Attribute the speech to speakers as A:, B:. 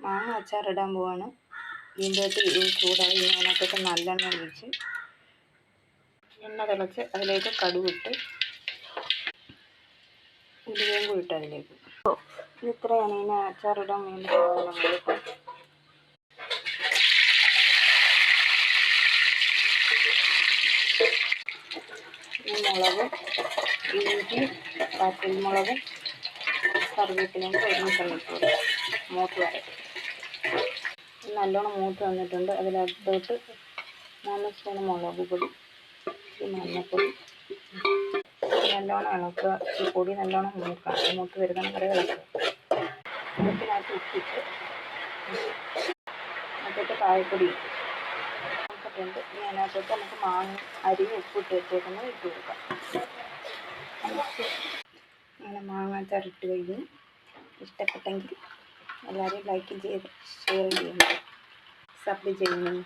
A: മാങ്ങ അച്ചാറിടാൻ പോവാണ്. ഈന്തോട്ടി ചൂടായി അതിനകത്തോട്ട് നല്ലെണ്ണ ഒഴിച്ച് എണ്ണ തിളച്ച് അതിലേക്ക് കടുകിട്ട് ഉലുവയും കൂടി ഇട്ട് അതിലേക്ക്. ഇത്രയാണ് ഇതിന് അച്ചാറിടാൻ വേണ്ടി സാധനങ്ങൾ. മുളകും ഇഞ്ചി പച്ചമുളകും കറിവേപ്പിലയും ഒരുമിച്ചിട്ട് മൂത്ത് വരട്ടെ. നല്ലോണം മൂത്ത് വന്നിട്ടുണ്ട്. അതിനകത്തോട്ട് 4 സ്പൂൺ മുളക് പൊടി, മഞ്ഞൾപ്പൊടി നല്ലോണം ഇളക്കുക. ഈ പൊടി നല്ലോണം മൂത്ത് വരുന്ന വരെ ഇളക്കുക. ഇതിനകത്ത് ഉപ്പിട്ട് അതിനകത്തോട്ട് കായപ്പൊടി ഇട്ടിട്ടുണ്ട്. ഇനി അതിനകത്തോട്ട് നമുക്ക് മാങ്ങ അരിയും ഉപ്പിട്ട് വെച്ചേക്കുന്നത് ഇട്ട് കൊടുക്കാം. അങ്ങനെ മാങ്ങ അച്ചാർ ഇട്ട് കഴിഞ്ഞ് ഇഷ്ടപ്പെട്ടെങ്കിൽ എല്ലാവരും ലൈക്ക് ചെയ്ത് ഷെയർ ചെയ്യുന്നു, സബ്സ്ക്രൈബ് ചെയ്യുന്നു.